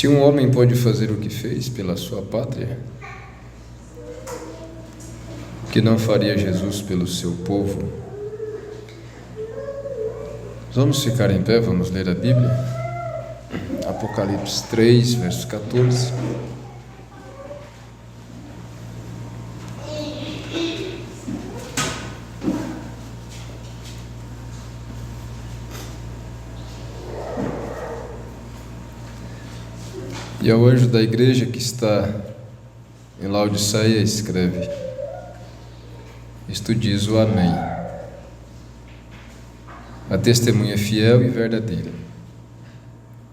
Se um homem pode fazer o que fez pela sua pátria, o que não faria Jesus pelo seu povo? Vamos ficar em pé, vamos ler a Bíblia. Apocalipse 3, verso 14. E ao anjo da igreja que está em Laodiceia escreve: Isto diz o Amém, a testemunha fiel e verdadeira,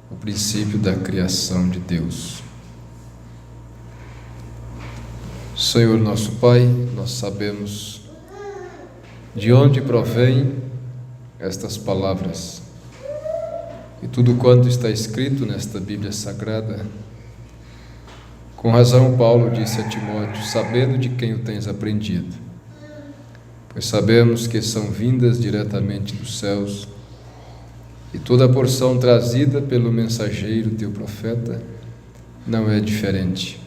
o princípio da criação de Deus. Senhor nosso Pai, nós sabemos de onde provém estas palavras, e tudo quanto está escrito nesta Bíblia Sagrada. Com razão, Paulo disse a Timóteo: sabendo de quem o tens aprendido, pois sabemos que são vindas diretamente dos céus, e toda a porção trazida pelo mensageiro, teu profeta, não é diferente.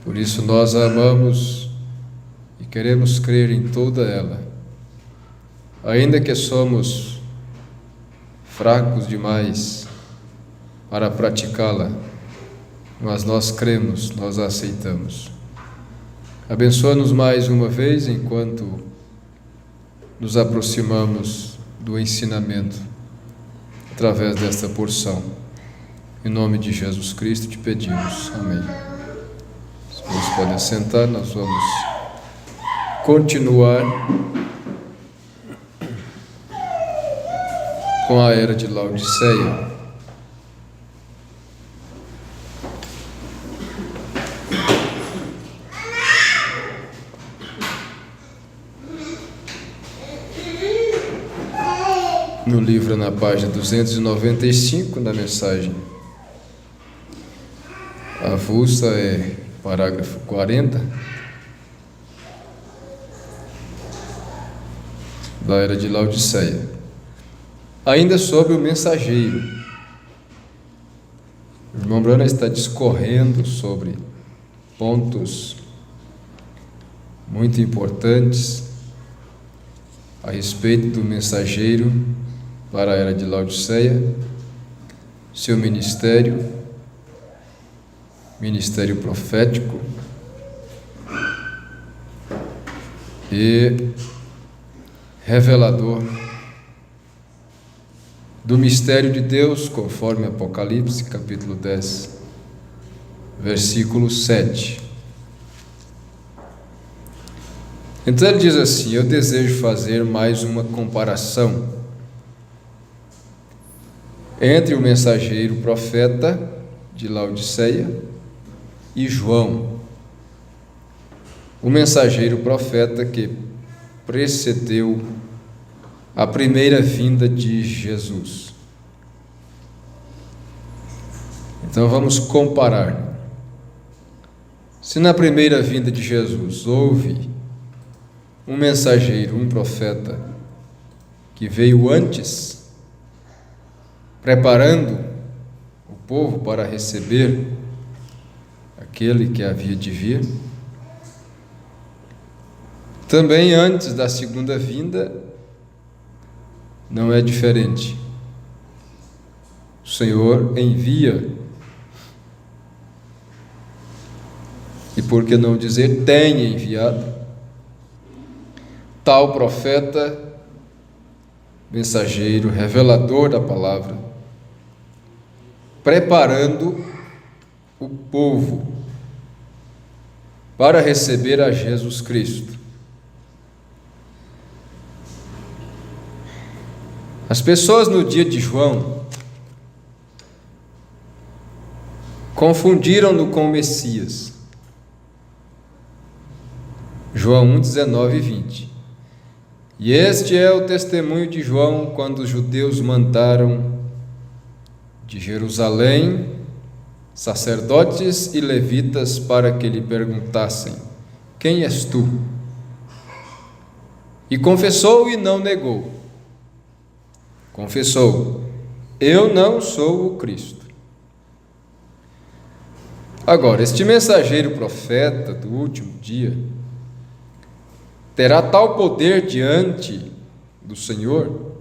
Por isso nós a amamos e queremos crer em toda ela, ainda que somos fracos demais para praticá-la, mas nós cremos, nós a aceitamos. Abençoa-nos mais uma vez enquanto nos aproximamos do ensinamento através desta porção. Em nome de Jesus Cristo te pedimos. Amém. Os irmãos podem sentar, nós vamos continuar com a era de Laodiceia. No livro, na página 295, na mensagem avulsa, é parágrafo 40, da era de Laodiceia. Ainda sobre o mensageiro, o irmão Brana está discorrendo sobre pontos muito importantes a respeito do mensageiro para a era de Laodiceia, seu ministério profético e revelador do mistério de Deus, conforme Apocalipse, capítulo 10, versículo 7. Então ele diz assim: eu desejo fazer mais uma comparação entre o mensageiro profeta de Laodiceia e João, o mensageiro profeta que precedeu a primeira vinda de Jesus. Então vamos comparar. Se na primeira vinda de Jesus houve um mensageiro, um profeta, que veio antes, preparando o povo para receber aquele que havia de vir, também antes da segunda vinda não é diferente. O Senhor envia, e por que não dizer tem enviado, tal profeta, mensageiro, revelador da palavra, preparando o povo para receber a Jesus Cristo. As pessoas no dia de João confundiram-no com o Messias. João 1, 19 e 20. E este é o testemunho de João quando os judeus mandaram de Jerusalém sacerdotes e levitas para que lhe perguntassem: quem és tu? E confessou e não negou. Confessou: eu não sou o Cristo. Agora, este mensageiro profeta do último dia terá tal poder diante do Senhor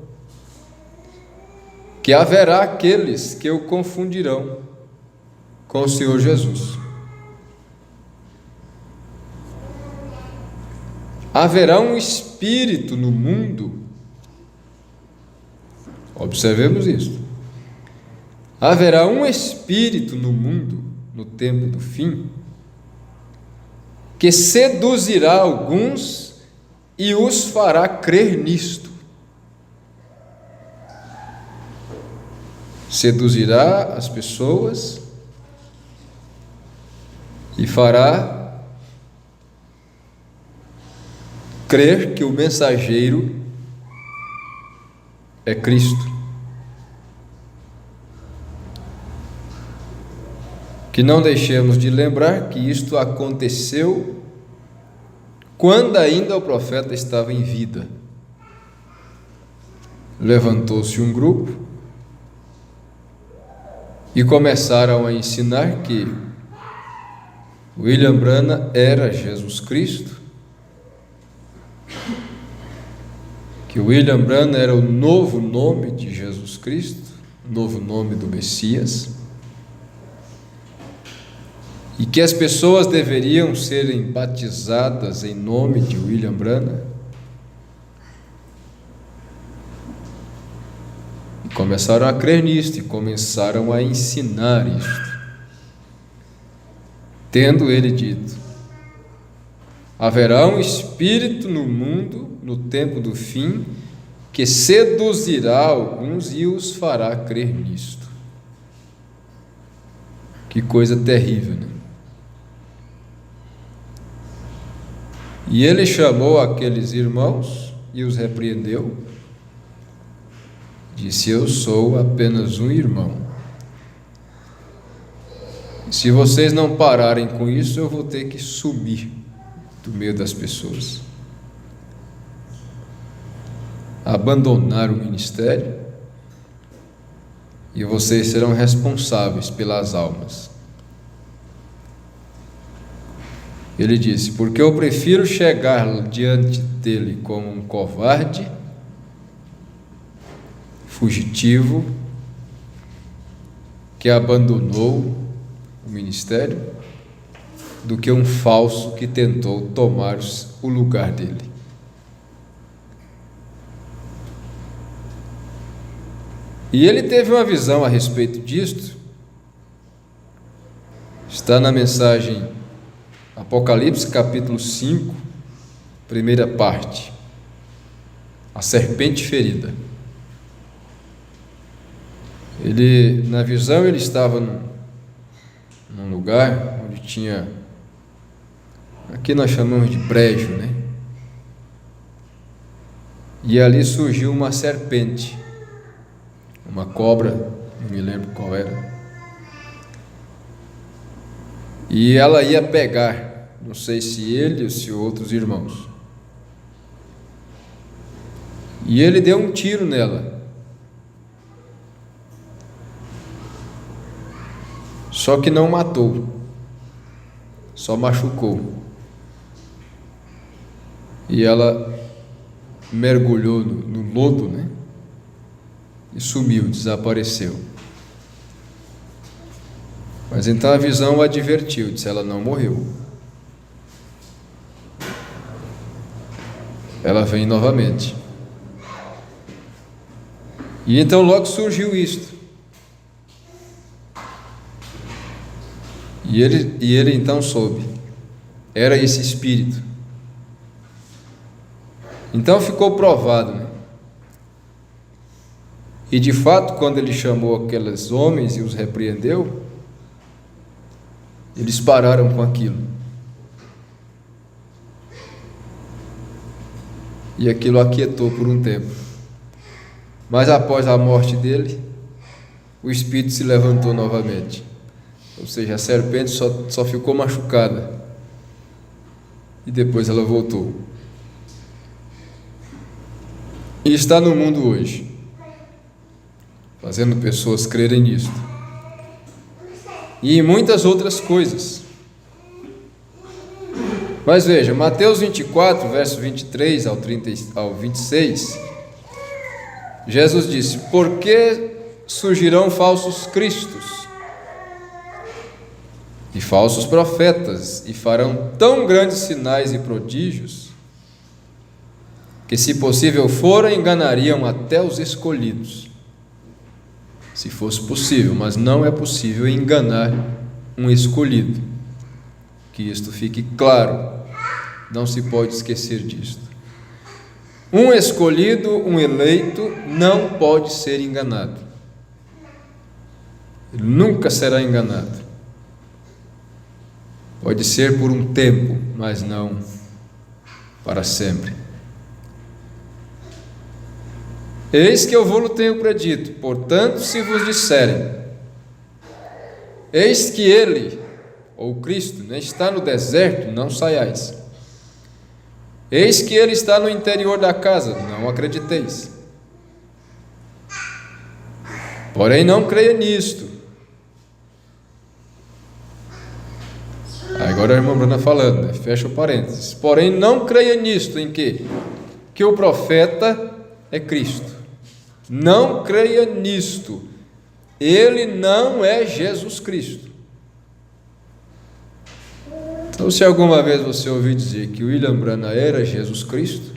que haverá aqueles que o confundirão com o Senhor Jesus. Haverá um espírito no mundo, observemos isso, haverá um espírito no mundo, no tempo do fim, que seduzirá alguns e os fará crer nisto. Seduzirá as pessoas e fará crer que o mensageiro é Cristo. Que não deixemos de lembrar que isto aconteceu quando ainda o profeta estava em vida. Levantou-se um grupo e começaram a ensinar que William Branham era Jesus Cristo, que William Branham era o novo nome de Jesus Cristo, o novo nome do Messias, e que as pessoas deveriam serem batizadas em nome de William Branham. E começaram a crer nisto e começaram a ensinar isto, tendo ele dito: haverá um espírito no mundo no tempo do fim que seduzirá alguns e os fará crer nisto. Que coisa terrível, né? E ele chamou aqueles irmãos e os repreendeu. Disse: eu sou apenas um irmão. Se vocês não pararem com isso, eu vou ter que sumir do meio das pessoas, abandonar o ministério, e vocês serão responsáveis pelas almas. Ele disse: porque eu prefiro chegar diante dele como um covarde, fugitivo, que abandonou o ministério, do que um falso que tentou tomar o lugar dele. E ele teve uma visão a respeito disto. Está na mensagem Apocalipse capítulo 5, primeira parte, a serpente ferida. Ele, na visão, ele estava num lugar onde tinha, aqui nós chamamos de brejo, né? E ali surgiu uma serpente, uma cobra, não me lembro qual era, e ela ia pegar, não sei se ele ou se outros irmãos, e ele deu um tiro nela. Só que não matou, só machucou. E ela mergulhou no lodo, né? E sumiu, desapareceu. Mas então a visão o advertiu, disse: ela não morreu. Ela vem novamente. E então logo surgiu isto. E ele então soube, era esse espírito. Então ficou provado, né? E de fato, quando ele chamou aqueles homens e os repreendeu, eles pararam com aquilo. E aquilo aquietou por um tempo. Mas após a morte dele, o espírito se levantou novamente. Ou seja, a serpente só ficou machucada. E depois ela voltou. E está no mundo hoje, fazendo pessoas crerem nisto. e em muitas outras coisas. Mas veja, Mateus 24, verso 23 ao 26, Jesus disse: porque surgirão falsos cristos e falsos profetas, e farão tão grandes sinais e prodígios, que, se possível for, enganariam até os escolhidos. Se fosse possível, mas não é possível enganar um escolhido. Que isto fique claro, não se pode esquecer disto. Um escolhido, um eleito, não pode ser enganado. Ele nunca será enganado. Pode ser por um tempo, mas não para sempre. Eis que eu vou-lo tenho predito, portanto, se vos disserem: eis que ele, ou Cristo, está no deserto, não saiais. Eis que ele está no interior da casa, não acrediteis. Porém, não creia nisto. Agora a irmã Bruna falando, fecha o parênteses. Porém, não creia nisto, em quê? Que o profeta é Cristo. Não creia nisto. Ele não é Jesus Cristo. Então, se alguma vez você ouvir dizer que William Branham era Jesus Cristo,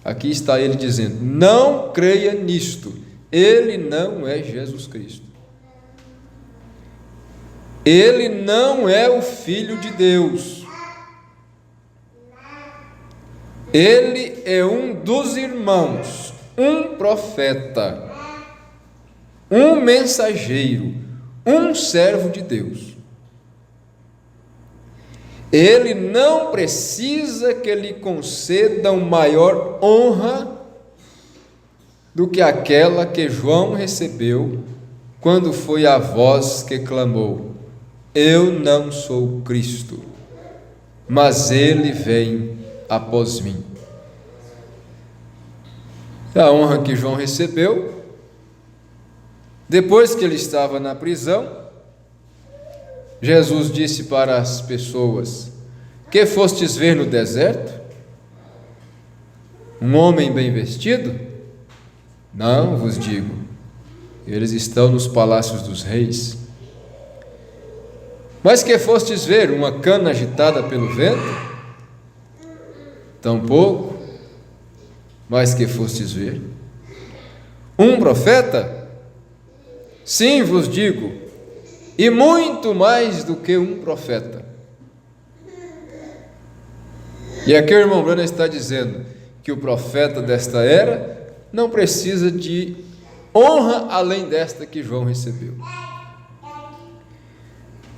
aqui está ele dizendo: não creia nisto. Ele não é Jesus Cristo. Ele não é o Filho de Deus. Ele é um dos irmãos, um profeta, um mensageiro, um servo de Deus. Ele não precisa que lhe concedam maior honra do que aquela que João recebeu quando foi a voz que clamou: eu não sou Cristo, mas ele vem após mim. A honra que João recebeu, depois que ele estava na prisão, Jesus disse para as pessoas: que fostes ver no deserto? Um homem bem vestido? Não vos digo, eles estão nos palácios dos reis. Mas que fostes ver? Uma cana agitada pelo vento? Tampouco. Mas que fostes ver? Um profeta? Sim, vos digo, e muito mais do que um profeta. E aqui o irmão Branham está dizendo que o profeta desta era não precisa de honra além desta que João recebeu.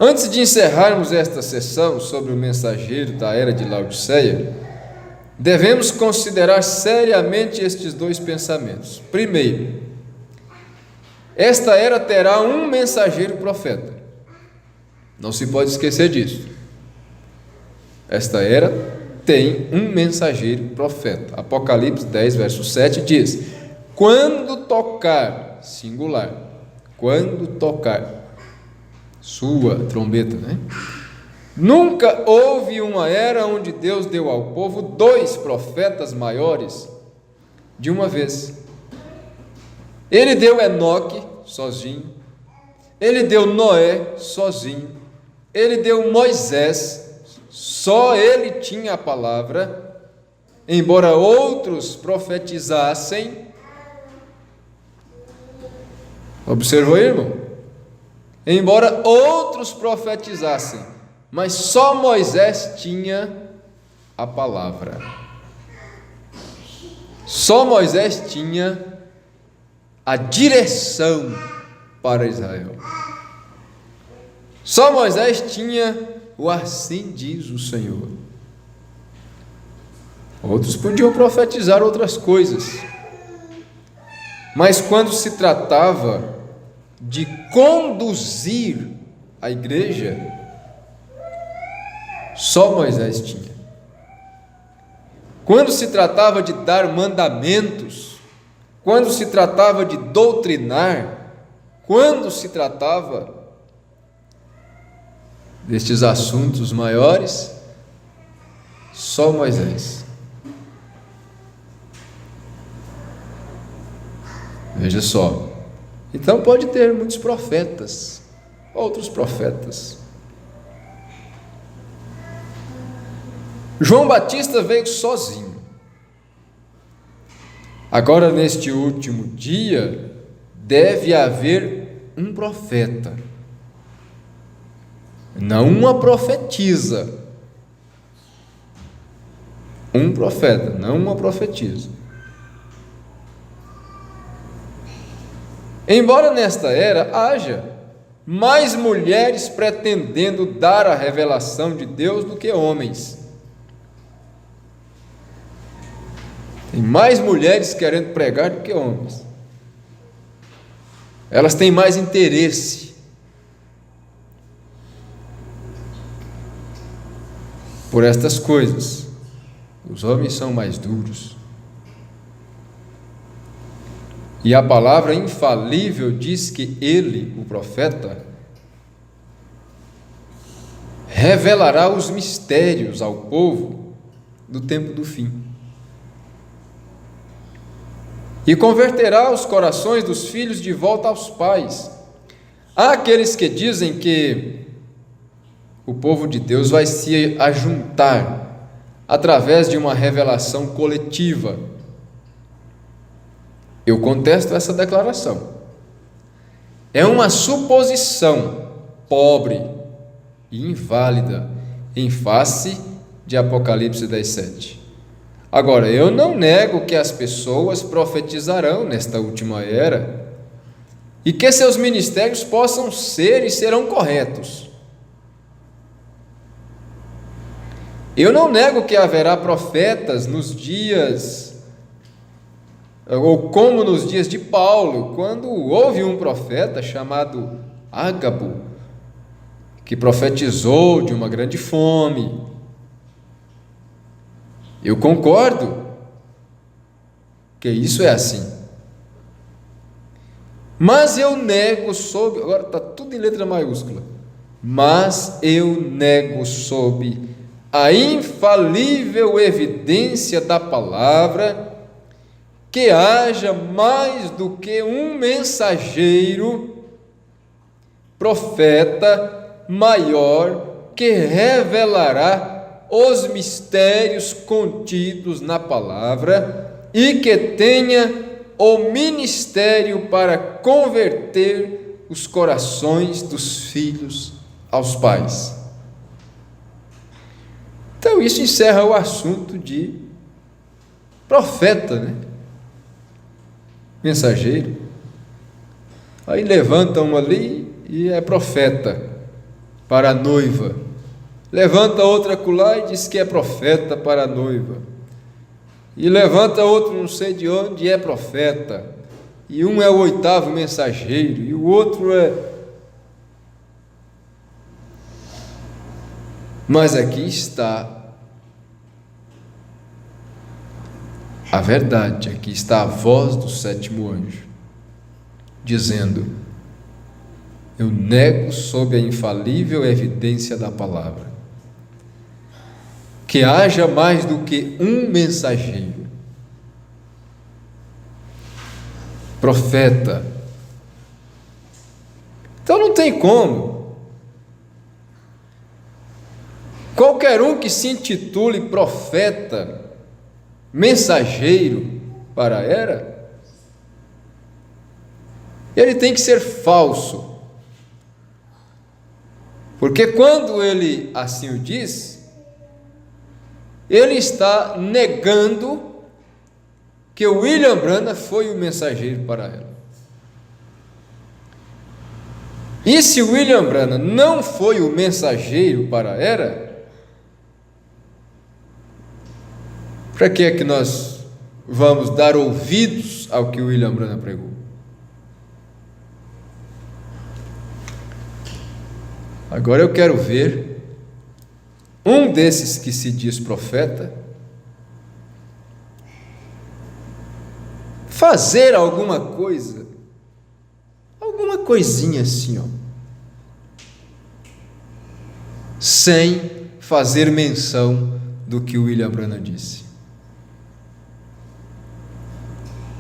Antes de encerrarmos esta sessão sobre o mensageiro da era de Laodiceia, devemos considerar seriamente estes dois pensamentos. Primeiro, esta era terá um mensageiro profeta. Não se pode esquecer disso. Esta era tem um mensageiro profeta. Apocalipse 10, verso 7 diz: quando tocar, singular, quando tocar sua trombeta, Nunca houve uma era onde Deus deu ao povo dois profetas maiores de uma vez. Ele deu Enoque sozinho, ele deu Noé sozinho, ele deu Moisés, só ele tinha a palavra, embora outros profetizassem. Observou, irmão? Embora outros profetizassem, mas só Moisés tinha a palavra. Só Moisés tinha a direção para Israel. Só Moisés tinha o assim diz o Senhor. Outros podiam profetizar outras coisas, mas quando se tratava de conduzir a igreja, só Moisés tinha. Quando se tratava de dar mandamentos, quando se tratava de doutrinar, quando se tratava destes assuntos maiores, só Moisés. Veja só. Então pode ter muitos profetas, outros profetas. João Batista veio sozinho. Agora, neste último dia, deve haver um profeta, não uma profetisa. Um profeta, não uma profetisa. Embora nesta era haja mais mulheres pretendendo dar a revelação de Deus do que homens. Tem mais mulheres querendo pregar do que homens. Elas têm mais interesse por estas coisas. Os homens são mais duros. E a palavra infalível diz que ele, o profeta, revelará os mistérios ao povo do tempo do fim. E converterá os corações dos filhos de volta aos pais. Há aqueles que dizem que o povo de Deus vai se ajuntar através de uma revelação coletiva. Eu contesto essa declaração. É uma suposição pobre e inválida em face de Apocalipse 10:7. Agora, eu não nego que as pessoas profetizarão nesta última era e que seus ministérios possam ser e serão corretos. Eu não nego que haverá profetas nos dias, ou como nos dias de Paulo, quando houve um profeta chamado Ágabo, que profetizou de uma grande fome. Eu concordo que isso é assim. Mas eu nego sob, agora está tudo em letra maiúscula, mas eu nego sob a infalível evidência da palavra que haja mais do que um mensageiro, profeta maior, que revelará os mistérios contidos na palavra e que tenha o ministério para converter os corações dos filhos aos pais. Então isso encerra o assunto de profeta, né? Mensageiro. Aí levanta um ali e é profeta para a noiva. Levanta outra acolá e diz que é profeta para a noiva. E levanta outro não sei de onde e é profeta. E um é o 8º mensageiro e o outro é... Mas aqui está a verdade, aqui está a voz do 7º anjo, dizendo: eu nego sob a infalível evidência da palavra que haja mais do que um mensageiro, profeta. Então não tem como qualquer um que se intitule profeta, mensageiro para a era, ele tem que ser falso, porque quando ele assim o diz, ele está negando que o William Branham foi o mensageiro para ela. E se o William Branham não foi o mensageiro para a era, para que é que nós vamos dar ouvidos ao que o William Branham pregou? Agora eu quero ver um desses que se diz profeta fazer alguma coisa, alguma coisinha assim, sem fazer menção do que William Branham disse.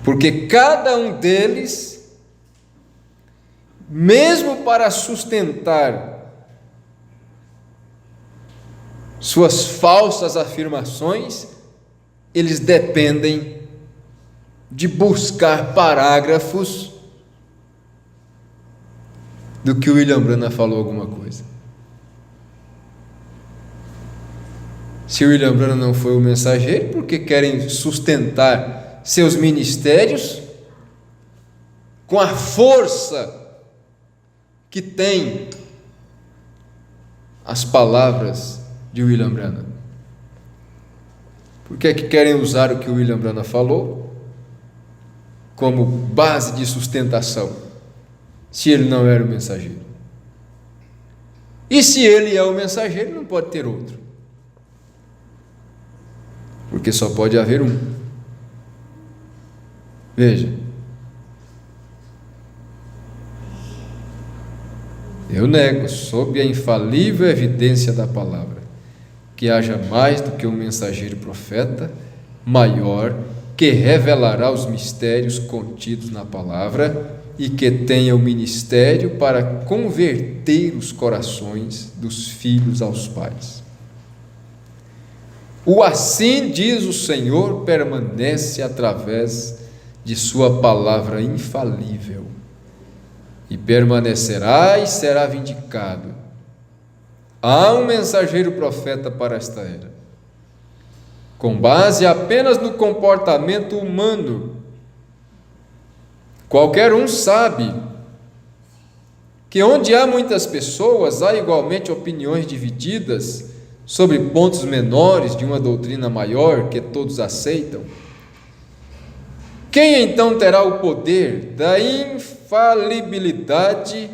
Porque cada um deles, mesmo para sustentar suas falsas afirmações, eles dependem de buscar parágrafos do que o William Branham falou alguma coisa. Se o William Branham não foi o mensageiro, porque querem sustentar seus ministérios com a força que tem as palavras de William Branham? Por que é que querem usar o que o William Branham falou como base de sustentação, se ele não era o mensageiro? E se ele é o mensageiro, não pode ter outro, porque só pode haver um. Veja, eu nego, sob a infalível evidência da palavra, que haja mais do que um mensageiro profeta, maior, que revelará os mistérios contidos na palavra e que tenha o ministério para converter os corações dos filhos aos pais. O assim diz o Senhor permanece através de sua palavra infalível, e permanecerá e será vindicado. Há um mensageiro profeta para esta era, com base apenas no comportamento humano. Qualquer um sabe que onde há muitas pessoas, há igualmente opiniões divididas sobre pontos menores de uma doutrina maior que todos aceitam. Quem então terá o poder da infalibilidade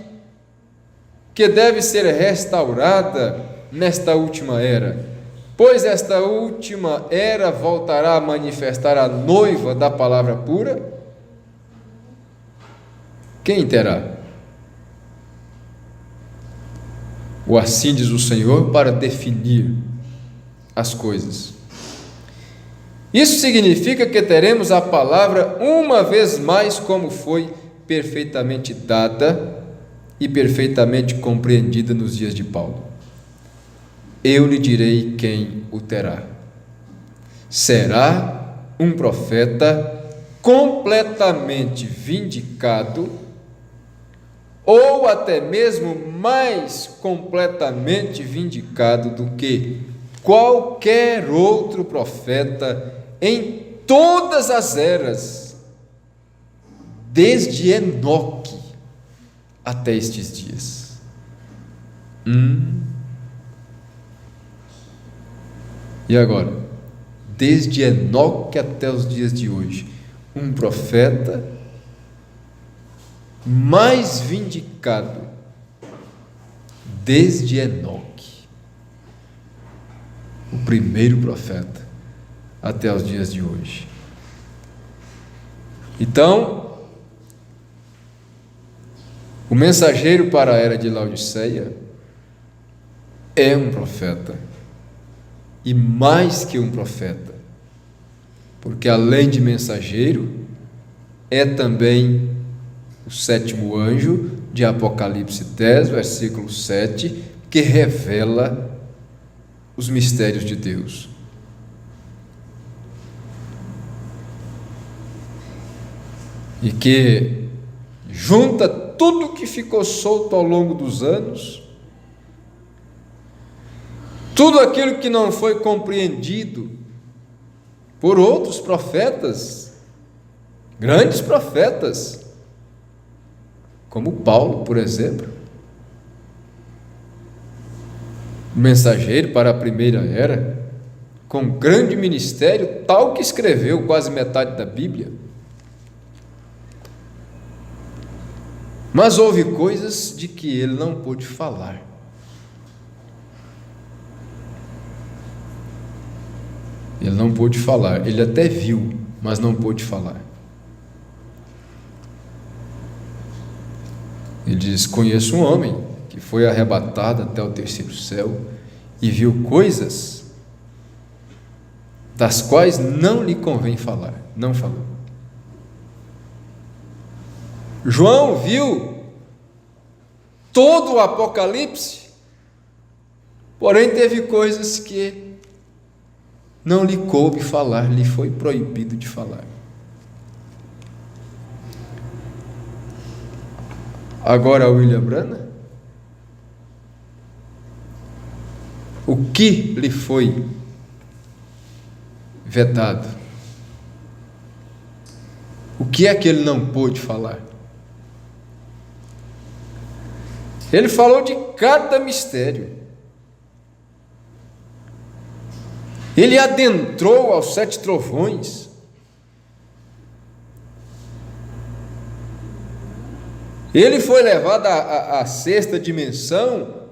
que deve ser restaurada nesta última era? Pois esta última era voltará a manifestar a noiva da palavra pura. Quem terá? O assim diz o Senhor para definir as coisas. Isso significa que teremos a palavra uma vez mais como foi perfeitamente dada e perfeitamente compreendida nos dias de Paulo. Eu lhe direi quem o terá. Será um profeta completamente vindicado, ou até mesmo mais completamente vindicado do que qualquer outro profeta em todas as eras, desde Enoque até estes dias. E agora, desde Enoque até os dias de hoje, um profeta mais vindicado desde Enoque, o primeiro profeta, até os dias de hoje. Então, o mensageiro para a era de Laodiceia é um profeta, e mais que um profeta, porque além de mensageiro, é também o sétimo anjo de Apocalipse 10, versículo 7, que revela os mistérios de Deus. E que junta tudo que ficou solto ao longo dos anos, tudo aquilo que não foi compreendido por outros profetas, grandes profetas, como Paulo, por exemplo, mensageiro para a primeira era, com grande ministério, tal que escreveu quase metade da Bíblia. Mas houve coisas de que ele não pôde falar. Ele não pôde falar, ele até viu, mas não pôde falar. Ele diz: conheço um homem que que foi arrebatado até o terceiro céu e viu coisas das quais não lhe convém falar, não falou. João viu todo o Apocalipse, porém teve coisas que não lhe coube falar, lhe foi proibido de falar. Agora, William Branham, o que lhe foi vetado? O que é que ele não pôde falar? Ele falou de cada mistério. Ele adentrou aos 7 trovões. Ele foi levado à 6ª dimensão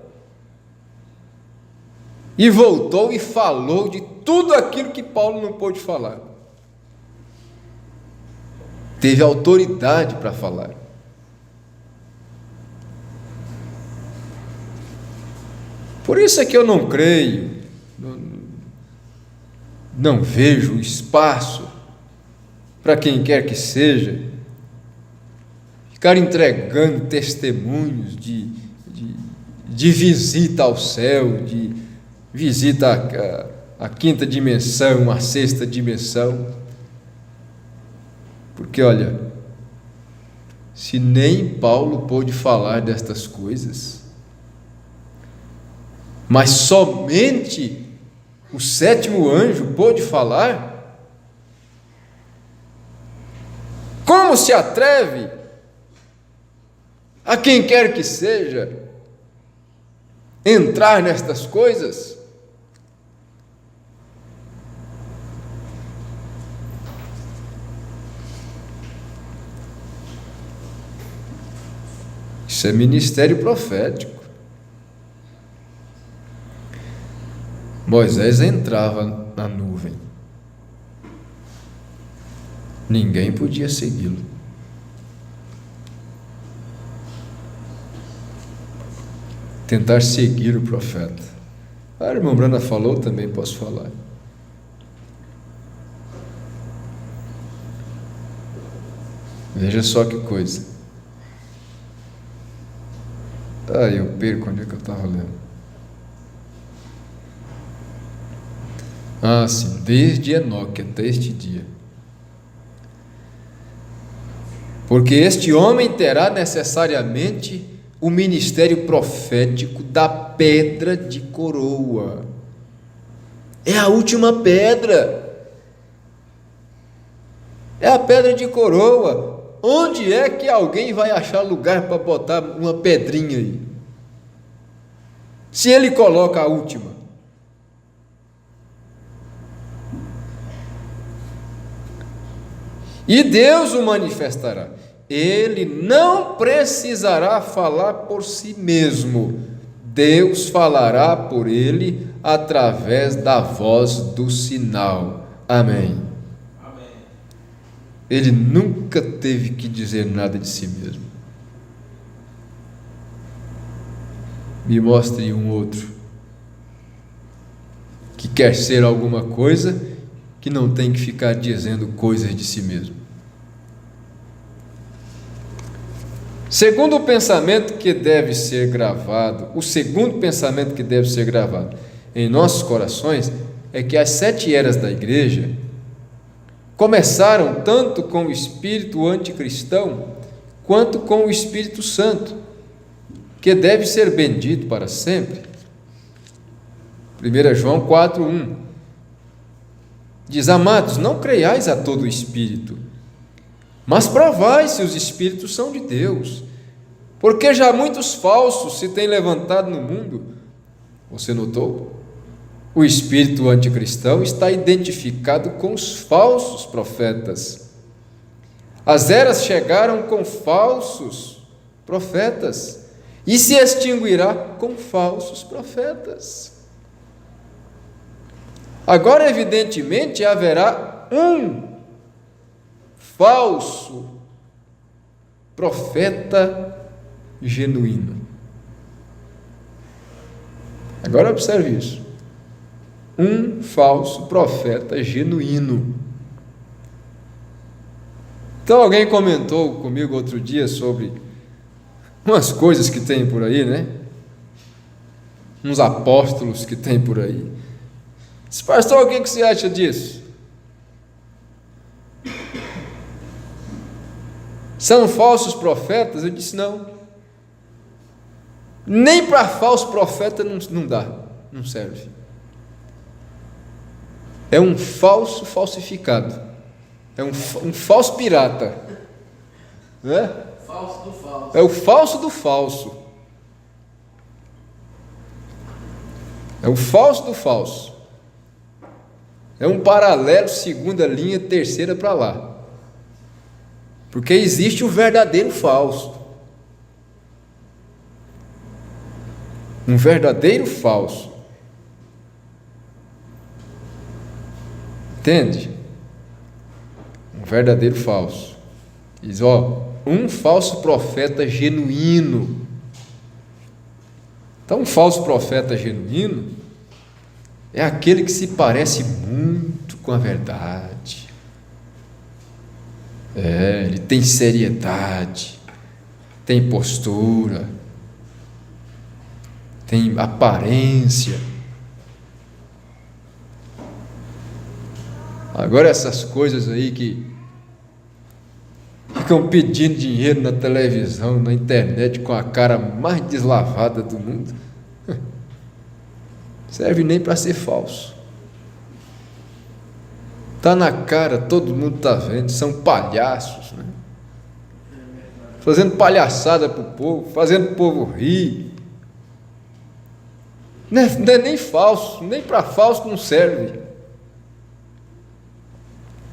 e voltou e falou de tudo aquilo que Paulo não pôde falar. Teve autoridade para falar. Por isso é que eu não creio, não vejo espaço para quem quer que seja ficar entregando testemunhos de visita ao céu, de visita à 5ª dimensão, à 6ª dimensão. Porque olha, se nem Paulo pôde falar destas coisas, mas somente o 7º anjo pôde falar, como se atreve a quem quer que seja entrar nestas coisas? Isso é ministério profético. Moisés entrava na nuvem, ninguém podia segui-lo. Tentar seguir o profeta. A irmã Brana falou, também posso falar. Veja só que coisa. Eu perco onde é que eu estava lendo. Sim, desde Enoque até este dia. Porque este homem terá necessariamente o ministério profético da pedra de coroa. É a última pedra. É a pedra de coroa. Onde é que alguém vai achar lugar para botar uma pedrinha aí? Se ele coloca a última. E Deus o manifestará. Ele não precisará falar por si mesmo. Deus falará por ele através da voz do sinal. Amém. Amém. Ele nunca teve que dizer nada de si mesmo. Me mostre um outro que quer ser alguma coisa que não tem que ficar dizendo coisas de si mesmo. Segundo pensamento que deve ser gravado, o segundo pensamento que deve ser gravado em nossos corações é que as 7 eras da igreja começaram tanto com o espírito anticristão quanto com o Espírito Santo, que deve ser bendito para sempre. 1 João 4:1 diz: amados, não creiais a todo o espírito, mas provai se os espíritos são de Deus, porque já muitos falsos se têm levantado no mundo. Você notou? O espírito anticristão está identificado com os falsos profetas. As eras chegaram com falsos profetas e se extinguirá com falsos profetas. Agora, evidentemente, haverá um falso profeta genuíno. Agora observe isso. Um falso profeta genuíno. Então alguém comentou comigo outro dia sobre umas coisas que tem por aí, né? Uns apóstolos que tem por aí. Disse, pastor, o que você acha disso? São falsos profetas? Eu disse, não. Nem para falso profeta não dá, não serve. É um falso falsificado. É um falso pirata. Não é? Falso do falso. É o falso do falso. É o falso do falso. É um paralelo, segunda linha, terceira para lá. Porque existe o verdadeiro falso. Um verdadeiro falso. Entende? Um verdadeiro falso. Diz, um falso profeta genuíno. Então, um falso profeta genuíno é aquele que se parece muito com a verdade. Ele tem seriedade, tem postura, tem aparência. Agora essas coisas aí que ficam pedindo dinheiro na televisão, na internet, com a cara mais deslavada do mundo, serve nem para ser falso. Está na cara, todo mundo está vendo, são palhaços, né? Fazendo palhaçada para o povo, fazendo o povo rir. Não é nem falso, nem para falso não serve.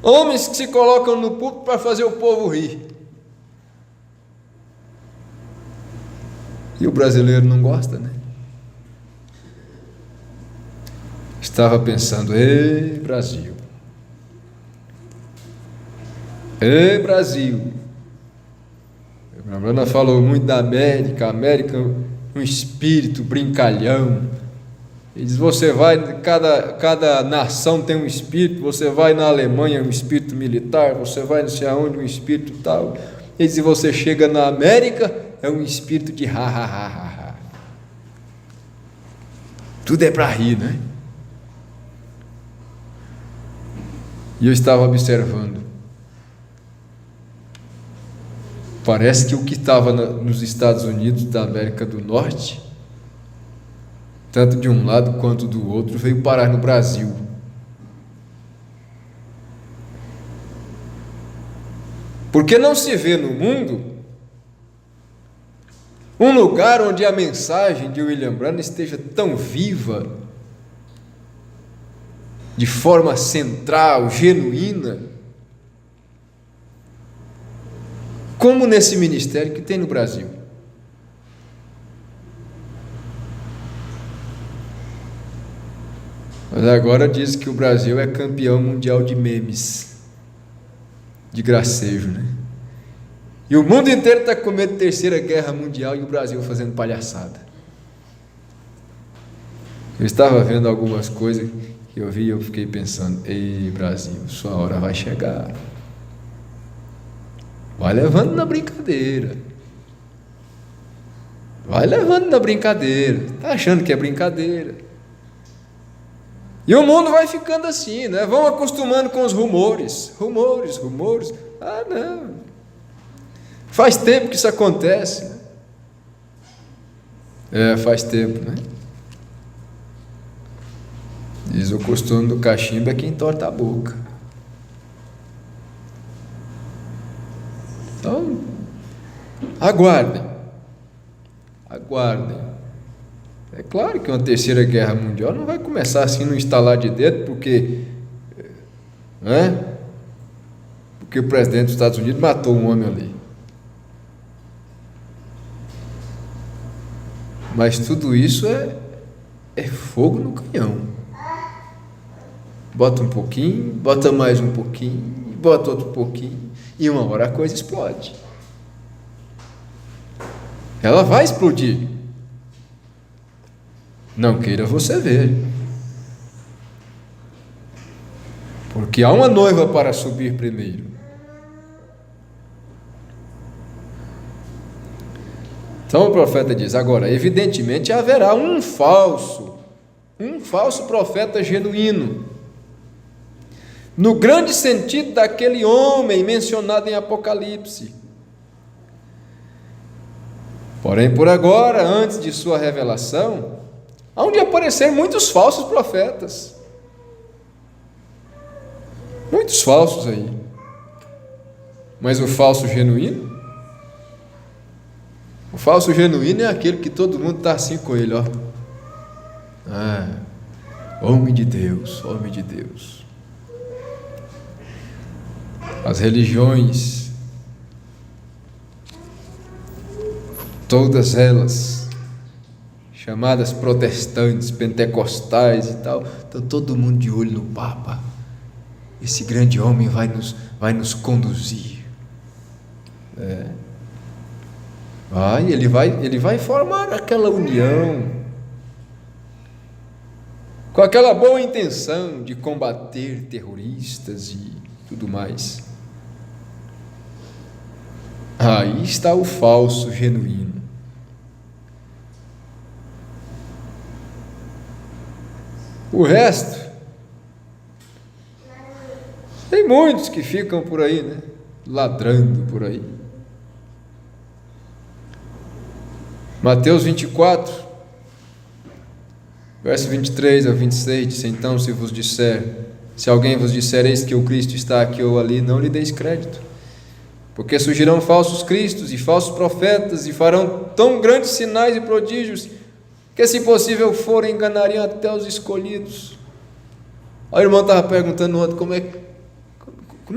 Homens que se colocam no púlpito para fazer o povo rir. E o brasileiro não gosta, né? Estava pensando, ei Brasil, ei Brasil. A Bruna falou muito da América, um espírito brincalhão. Ele diz, você vai, cada nação tem um espírito, você vai na Alemanha um espírito militar, você vai não sei aonde um espírito tal. Ele diz, você chega na América, é um espírito de ha, ha, ha, ha, ha. Tudo é para rir, né? E eu estava observando. Parece que o que estava nos Estados Unidos da América do Norte, tanto de um lado quanto do outro, veio parar no Brasil. Porque não se vê no mundo um lugar onde a mensagem de William Branham esteja tão viva, de forma central, genuína, como nesse ministério que tem no Brasil. Mas agora diz que o Brasil é campeão mundial de memes, de gracejo, né? E o mundo inteiro está com medo de terceira guerra mundial e o Brasil fazendo palhaçada. Eu estava vendo algumas coisas que eu vi e eu fiquei pensando, ei Brasil, sua hora vai chegar. Vai levando na brincadeira. Vai levando na brincadeira. Está achando que é brincadeira. E o mundo vai ficando assim, né? Vão acostumando com os rumores. Rumores. Ah, não. Faz tempo que isso acontece, né? Faz tempo, né? Diz o costume do cachimbo é quem torta a boca. Então, aguardem. É claro que uma terceira guerra mundial não vai começar assim no estalar de dedo, porque o presidente dos Estados Unidos matou um homem ali. Mas tudo isso é fogo no canhão. Bota um pouquinho, bota mais um pouquinho, bota outro pouquinho, e uma hora a coisa explode. Ela vai explodir. Não queira você ver. Porque há uma noiva para subir primeiro. Então o profeta diz: agora, evidentemente haverá um falso profeta genuíno, no grande sentido daquele homem mencionado em Apocalipse. Porém, por agora, antes de sua revelação, hão de aparecer muitos falsos profetas. Muitos falsos aí. Mas o falso genuíno? O falso genuíno é aquele que todo mundo está assim com ele, ó. Homem de Deus, homem de Deus. As religiões, todas elas, chamadas protestantes, pentecostais e tal, estão todo mundo de olho no Papa. Esse grande homem vai nos conduzir. Ele vai formar aquela união, com aquela boa intenção de combater terroristas e tudo mais. Aí está o falso genuíno. O resto, tem muitos que ficam por aí, né? Ladrando por aí. Mateus 24, verso 23 ao 26, diz: então, se alguém vos disser, eis que o Cristo está aqui ou ali, não lhe deis crédito, porque surgirão falsos cristos e falsos profetas, e farão tão grandes sinais e prodígios, que se possível for, enganariam até os escolhidos. A irmã estava perguntando ontem, como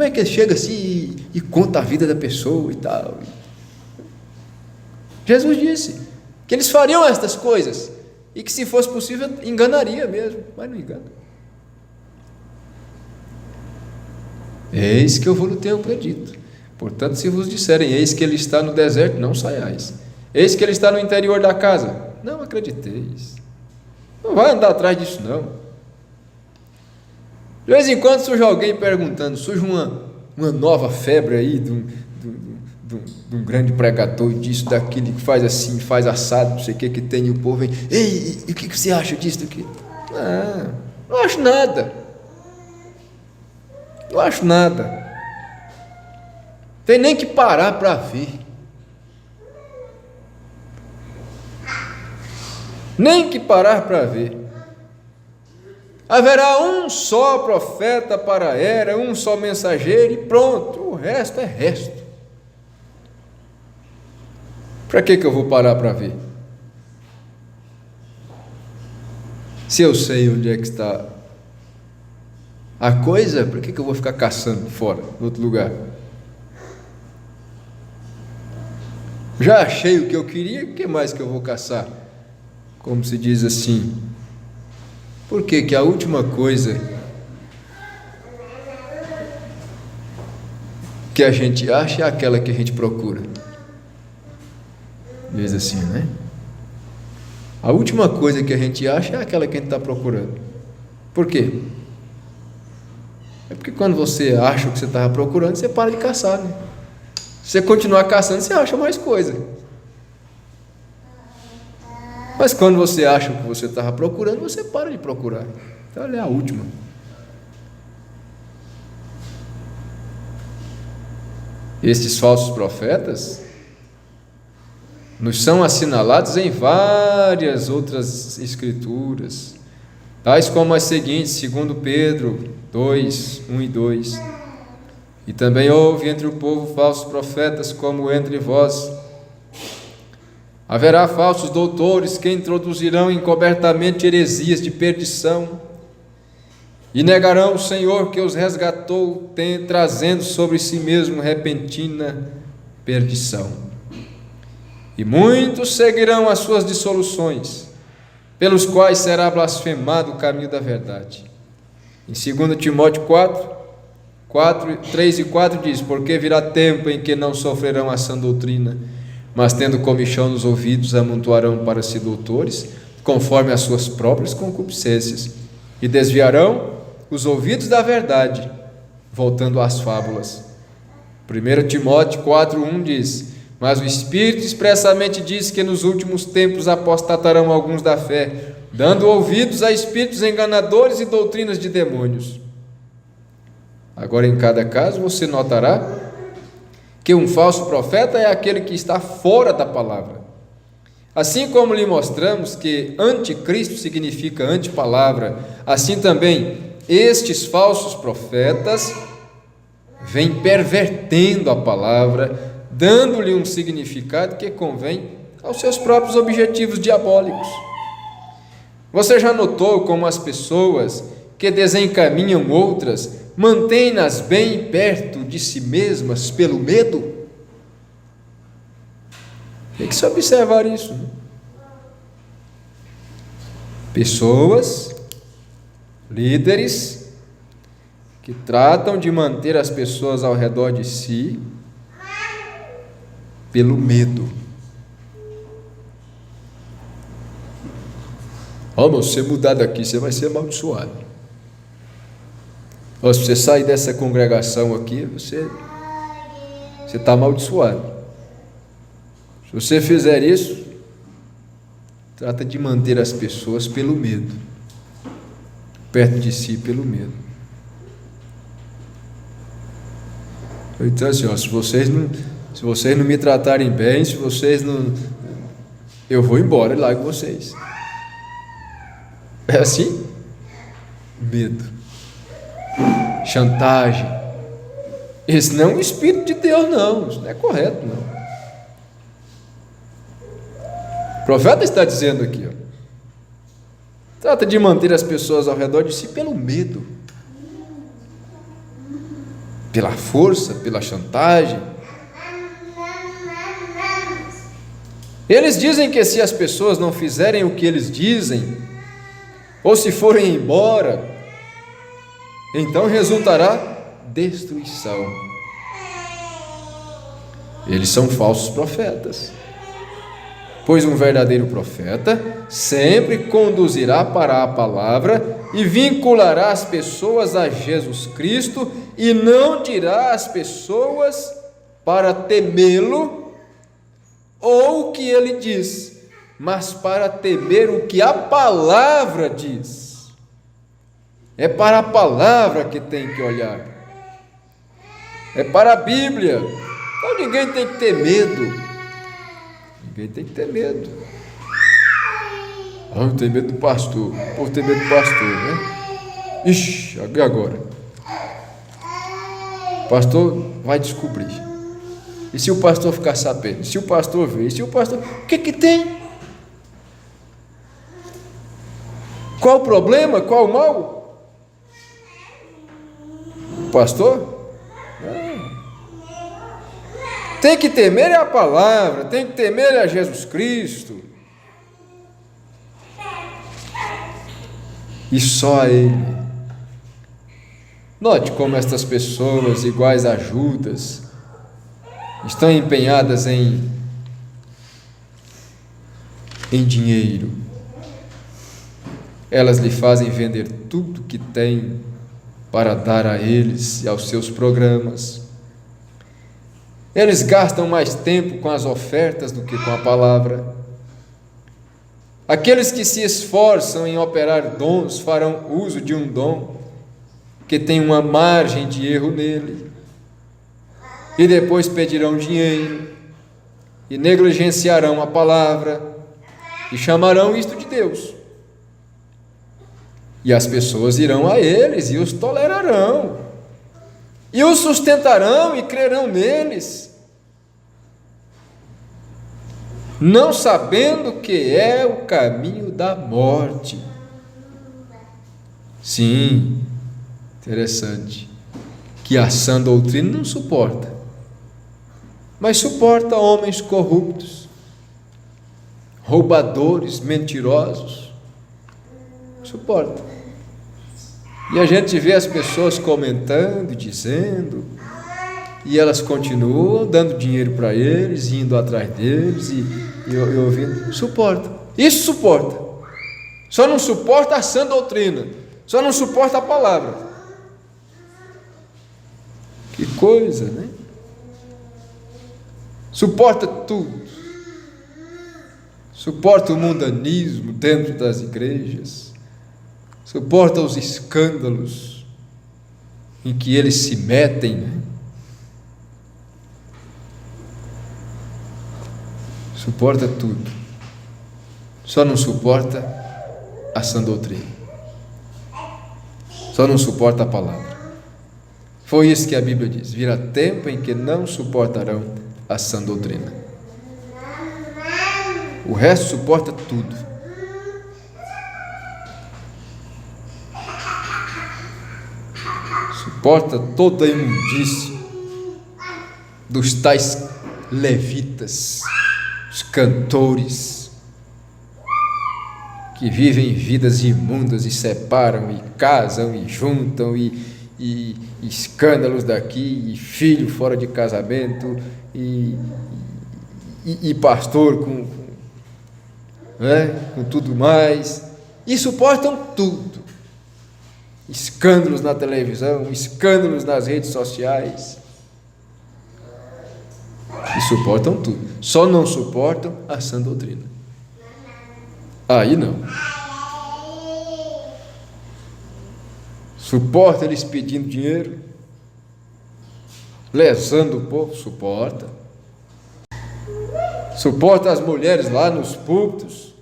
é que ele chega assim e conta a vida da pessoa e tal. Jesus disse que eles fariam estas coisas, e que se fosse possível, enganaria mesmo, mas não engana. Eis que eu vos tenho predito. Portanto, se vos disserem, eis que ele está no deserto, não saiais. Eis que ele está no interior da casa, não acrediteis. Não vai andar atrás disso, não. De vez em quando surge alguém perguntando, surge uma nova febre aí de um grande pregador, disso, daquilo, que faz assim, faz assado, não sei o que tem, e o povo vem: ei, e o que você acha disso, daquilo? Não acho nada. Não acho nada. Tem nem que parar para ver. Nem que parar para ver. Haverá um só profeta para a era, um só mensageiro e pronto. O resto é resto. Para que eu vou parar para ver? Se eu sei onde é que está a coisa, para que eu vou ficar caçando fora, em outro lugar? Já achei o que eu queria, o que mais que eu vou caçar? Como se diz assim. Por que a última coisa que a gente acha é aquela que a gente procura? Diz assim, né? A última coisa que a gente acha é aquela que a gente está procurando. Por quê? É porque quando você acha o que você estava procurando, você para de caçar, né? Se você continuar caçando, você acha mais coisa. Mas quando você acha o que você estava procurando, você para de procurar. Então ela é a última. Estes falsos profetas nos são assinalados em várias outras escrituras, tais como as seguintes, segundo Pedro 2, 1 e 2. E também houve entre o povo falsos profetas, como entre vós. Haverá falsos doutores que introduzirão encobertamente heresias de perdição, e negarão o Senhor que os resgatou, trazendo sobre si mesmo repentina perdição. E muitos seguirão as suas dissoluções, pelos quais será blasfemado o caminho da verdade. Em 2 Timóteo 3 e 4 diz: porque virá tempo em que não sofrerão a sã doutrina, mas tendo comichão nos ouvidos, amontoarão para si doutores, conforme as suas próprias concupiscências, e desviarão os ouvidos da verdade, voltando às fábulas. 1 Timóteo 4:1 diz: mas o Espírito expressamente diz que nos últimos tempos apostatarão alguns da fé, dando ouvidos a espíritos enganadores e doutrinas de demônios. Agora, em cada caso, você notará que um falso profeta é aquele que está fora da palavra. Assim como lhe mostramos que anticristo significa antipalavra, assim também estes falsos profetas vêm pervertendo a palavra, dando-lhe um significado que convém aos seus próprios objetivos diabólicos. Você já notou como as pessoas que desencaminham outras mantêm-nas bem perto de si mesmas pelo medo? Tem que se observar isso, né? Pessoas, líderes, que tratam de manter as pessoas ao redor de si pelo medo. Mas você mudar daqui, você vai ser amaldiçoado. Se você sair dessa congregação aqui, você está amaldiçoado. Se você fizer isso, trata de manter as pessoas pelo medo, perto de si pelo medo. Então assim, se vocês não me tratarem bem, eu vou embora e largo vocês. É assim? Medo, chantagem. Esse não é um Espírito de Deus, não. Isso não é correto, não. O profeta está dizendo aqui, trata de manter as pessoas ao redor de si pelo medo, pela força, pela chantagem. Eles dizem que se as pessoas não fizerem o que eles dizem, ou se forem embora, então resultará destruição. Eles são falsos profetas, pois um verdadeiro profeta sempre conduzirá para a palavra e vinculará as pessoas a Jesus Cristo, e não dirá às pessoas para temê-lo ou o que ele diz, mas para temer o que a palavra diz. É para a palavra que tem que olhar, é para a Bíblia. Então ninguém tem que ter medo. Ninguém tem que ter medo. Eu tenho medo do pastor. O povo tem medo do pastor, né? Ixi, e agora? O pastor vai descobrir. E se o pastor ficar sabendo? E se o pastor ver? E se o pastor... O que tem? Qual o problema? Qual o mal? O pastor? Tem que temer a palavra, tem que temer a Jesus Cristo. E só a Ele. Note como estas pessoas, iguais a Judas, estão empenhadas em dinheiro. Elas lhe fazem vender tudo que tem para dar a eles e aos seus programas. Eles gastam mais tempo com as ofertas do que com a palavra. Aqueles que se esforçam em operar dons farão uso de um dom que tem uma margem de erro nele, e depois pedirão dinheiro, e negligenciarão a palavra, e chamarão isto de Deus. E as pessoas irão a eles e os tolerarão, e os sustentarão e crerão neles, não sabendo que é o caminho da morte. Sim, interessante, que a sã doutrina não suporta, mas suporta homens corruptos, roubadores, mentirosos, suporta. E a gente vê as pessoas comentando, dizendo, e elas continuam dando dinheiro para eles, indo atrás deles e ouvindo. Suporta, isso suporta. Só não suporta a sã doutrina. Só não suporta a palavra. Que coisa, né? Suporta tudo. Suporta o mundanismo dentro das igrejas. Suporta os escândalos em que eles se metem, né? Suporta tudo. Só não suporta a sã doutrina. Só não suporta a palavra. Foi isso que a Bíblia diz: virá tempo em que não suportarão a sã doutrina. O resto suporta tudo. Suporta toda a imundície dos tais levitas, os cantores, que vivem vidas imundas e separam, e casam, e juntam, e escândalos daqui, e filho fora de casamento, e pastor com tudo mais, e suportam tudo. Escândalos na televisão, escândalos nas redes sociais, e suportam tudo. Só não suportam a sã doutrina. Aí não. Suporta eles pedindo dinheiro, lesando o povo, suporta. Suporta as mulheres lá nos púlpitos,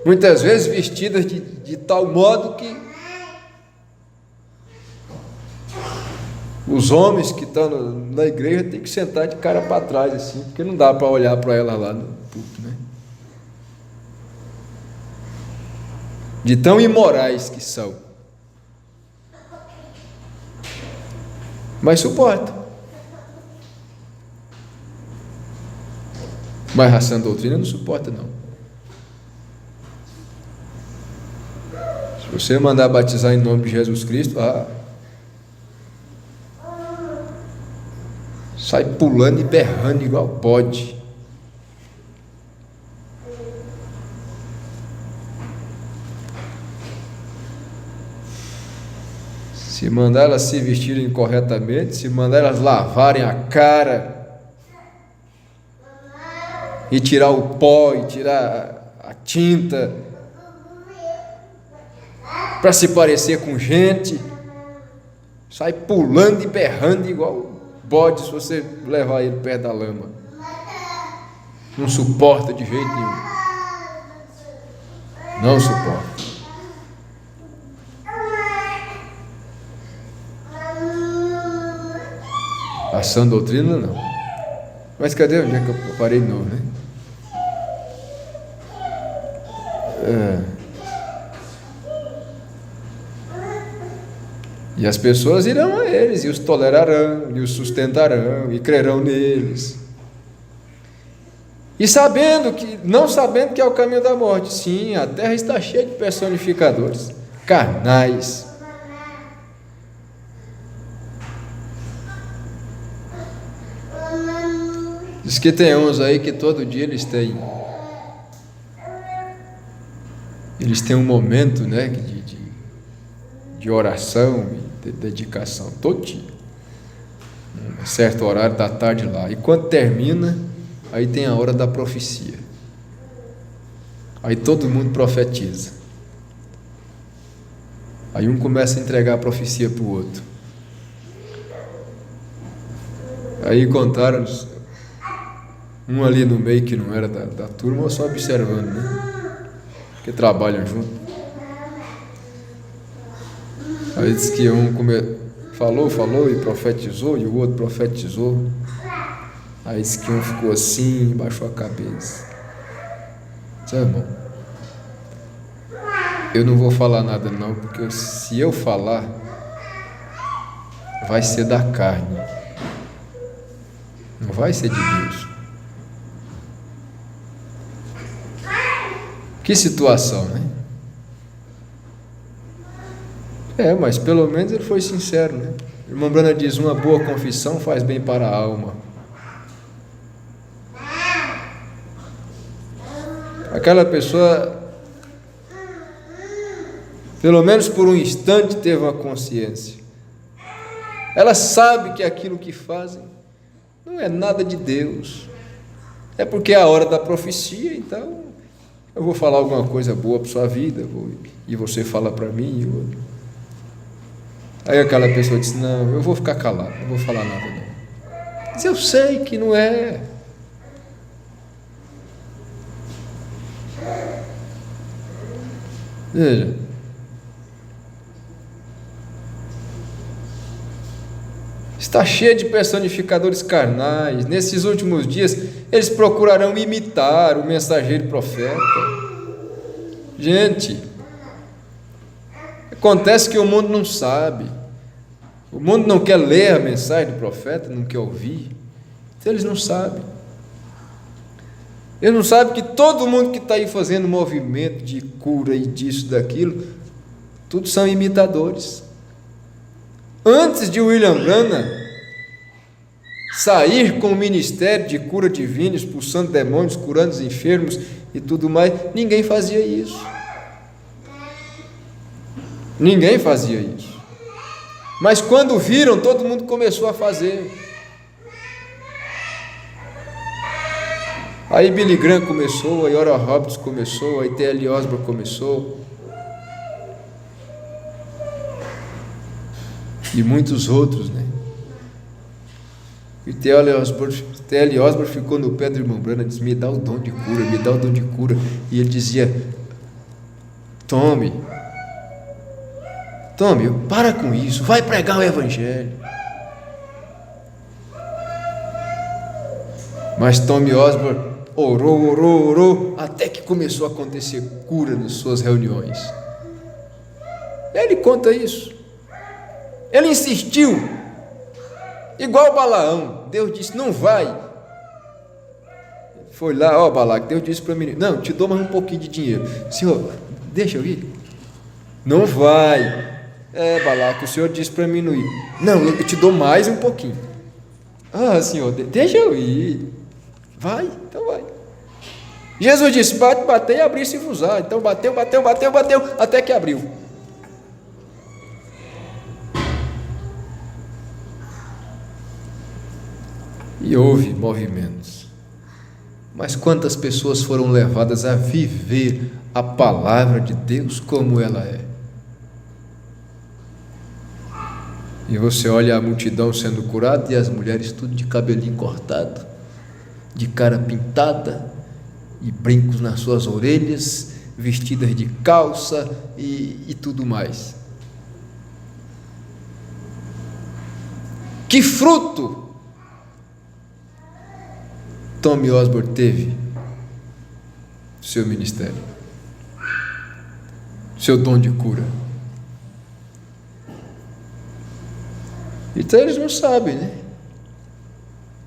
muitas vezes vestidas de tal modo que os homens que estão na igreja têm que sentar de cara para trás assim, porque não dá para olhar para ela lá no púlpito, né? De tão imorais que são. Mas suporta. Mas a sã doutrina não suporta, não. Se você mandar batizar em nome de Jesus Cristo, sai pulando e berrando igual bode. Se mandar elas se vestirem corretamente, se mandar elas lavarem a cara e tirar o pó e tirar a tinta para se parecer com gente, sai pulando e berrando igual bode se você levar ele perto da lama. Não suporta de jeito nenhum. Não suporta. A sã doutrina não. Mas cadê? Onde é que eu parei de novo, né? E as pessoas irão a eles, e os tolerarão, e os sustentarão, e crerão neles. E não sabendo que é o caminho da morte. Sim, a terra está cheia de personificadores, carnais. Diz que tem uns aí que todo dia eles têm um momento, né, de oração e de dedicação, todo dia, um certo horário da tarde lá, e quando termina, aí tem a hora da profecia, aí todo mundo profetiza, aí um começa a entregar a profecia para o outro, aí contaram um ali no meio que não era da turma, só observando, né, que trabalham junto. Aí diz que um falou e profetizou, e o outro profetizou. Aí diz que um ficou assim, baixou a cabeça. Disse: irmão, eu não vou falar nada não, porque se eu falar, vai ser da carne, não vai ser de Deus. Que situação, né? Mas pelo menos ele foi sincero, né? O irmão Brana diz: uma boa confissão faz bem para a alma. Aquela pessoa Pelo menos por um instante teve uma consciência. Ela sabe que aquilo que fazem não é nada de Deus. É porque é a hora da profecia, então eu vou falar alguma coisa boa para sua vida, e você fala para mim. Aí aquela pessoa diz: não, eu vou ficar calado, não vou falar nada não. Mas eu sei que não é. Veja, está cheia de personificadores carnais. Nesses últimos dias, eles procurarão imitar o mensageiro profeta. Gente, acontece que o mundo não sabe. O mundo não quer ler a mensagem do profeta, não quer ouvir. Então eles não sabem. Eles não sabem que todo mundo que está aí fazendo movimento de cura e disso, daquilo, tudo são imitadores. Antes de William Branham sair com o ministério de cura divina, expulsando demônios, curando os enfermos e tudo mais, ninguém fazia isso. Ninguém fazia isso. Mas quando viram, todo mundo começou a fazer. Aí Billy Graham começou, aí Oral Roberts começou, aí T.L. Osborne começou. E muitos outros, né? E T.L. Osborne ficou no pé do irmão Branham e disse: me dá o dom de cura, me dá o dom de cura. E ele dizia: Tommy, para com isso, vai pregar o evangelho. Mas Tommy Osborne orou, até que começou a acontecer cura nas suas reuniões. Ele conta isso. Ele insistiu, igual Balaão. Deus disse: não vai. Foi lá, Balaque, Deus disse para mim: não, te dou mais um pouquinho de dinheiro. Senhor, deixa eu ir. Não vai. Balaque, o Senhor disse para mim não ir. Não, eu te dou mais um pouquinho. Senhor, deixa eu ir. Vai, então vai. Jesus disse: batei e abri-se-vos-á. Então bateu, até que abriu. E houve movimentos. Mas quantas pessoas foram levadas a viver a palavra de Deus como ela é? E você olha a multidão sendo curada e as mulheres tudo de cabelinho cortado, de cara pintada e brincos nas suas orelhas, vestidas de calça e tudo mais. Que fruto Tommy Osborne teve do seu ministério, seu dom de cura? Então eles não sabem, né?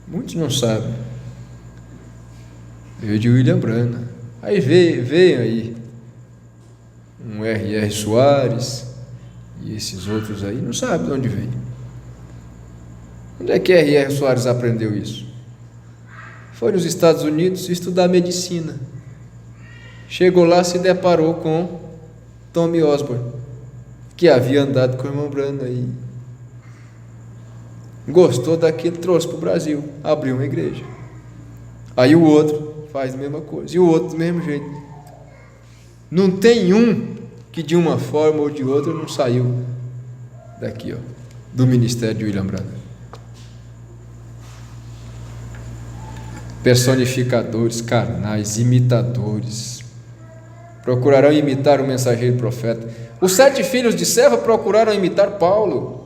Muitos não sabem. Veio de William Branham. Aí veio aí um R.R. Soares e esses outros aí, não sabem de onde veio. Onde é que R.R. Soares aprendeu isso? Foi nos Estados Unidos estudar medicina. Chegou lá, se deparou com Tommy Osborne, que havia andado com o irmão Branham aí. Gostou daquilo, trouxe para o Brasil, abriu uma igreja. Aí o outro faz a mesma coisa, e o outro do mesmo jeito. Não tem um que de uma forma ou de outra não saiu daqui, do ministério de William Branham. Personificadores carnais, imitadores, procurarão imitar o mensageiro profeta. Os 7 filhos de Seva procuraram imitar Paulo.